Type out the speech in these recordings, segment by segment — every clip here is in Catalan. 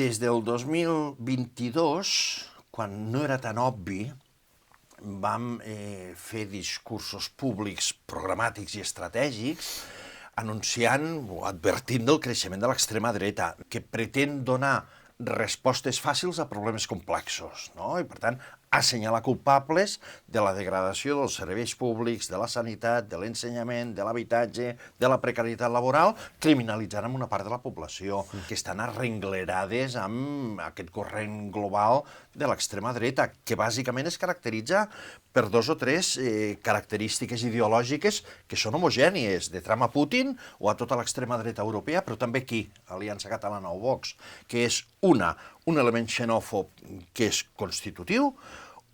Des del 2022, quan no era tan obvi, vam fer discursos públics programàtics i estratègics anunciant o advertint del creixement de l'extrema dreta, que pretén donar respostes fàcils a problemes complexos, no? I, per tant, assenyalar culpables de la degradació dels serveis públics, de la sanitat, de l'ensenyament, de l'habitatge, de la precarietat laboral, criminalitzant amb una part de la població, que estan arrenglerades amb aquest corrent global de l'extrema dreta, que bàsicament es caracteritza per dos o tres característiques ideològiques que són homogènies, de trama Putin o a tota l'extrema dreta europea, però també aquí, Aliança Catalana o Vox, que és un element xenòfob que és constitutiu,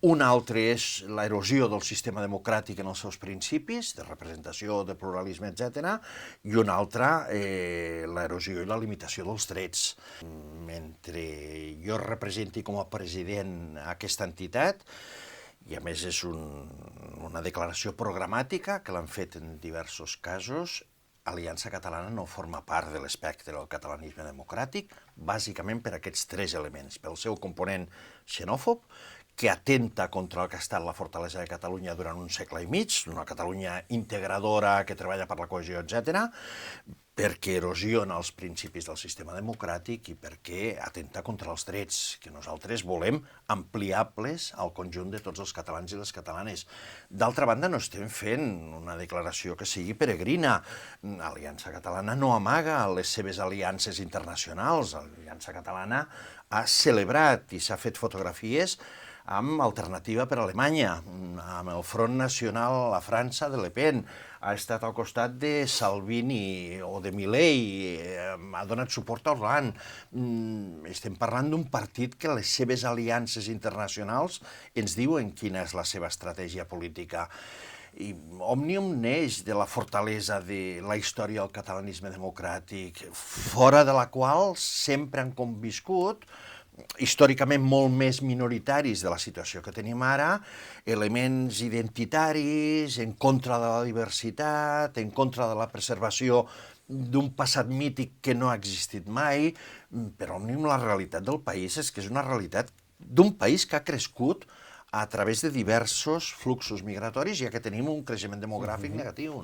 un altre és l'erosió del sistema democràtic en els seus principis, de representació, de pluralisme, etc., i un altre, l'erosió i la limitació dels drets. Mentre jo representi com a president aquesta entitat, i a més és una declaració programàtica que l'han fet en diversos casos, Aliança Catalana no forma part de l'espectre del catalanisme democràtic, bàsicament per aquests tres elements, pel seu component xenòfob, que atenta contra el que ha estat la fortalesa de Catalunya durant un segle i mig, una Catalunya integradora que treballa per la cohesió, etc., perquè erosiona els principis del sistema democràtic i perquè atenta contra els drets, que nosaltres volem ampliables al conjunt de tots els catalans i les catalanes. D'altra banda, no estem fent una declaració que sigui peregrina. Aliança Catalana no amaga les seves aliances internacionals. Aliança Catalana ha celebrat i s'ha fet fotografies amb Alternativa per Alemanya, amb el Front Nacional a França de Le Pen, ha estat al costat de Salvini o de Milei, ha donat suport a Hollande. Estem parlant d'un partit que les seves aliances internacionals ens diuen quina és la seva estratègia política. I Òmnium neix de la fortalesa de la història del catalanisme democràtic, fora de la qual sempre han conviscut, històricament molt més minoritaris de la situació que tenim ara, elements identitaris, en contra de la diversitat, en contra de la preservació d'un passat mític que no ha existit mai, però Òmnium la realitat del país és que és una realitat d'un país que ha crescut a través de diversos fluxos migratoris, ja que tenim un creixement demogràfic negatiu.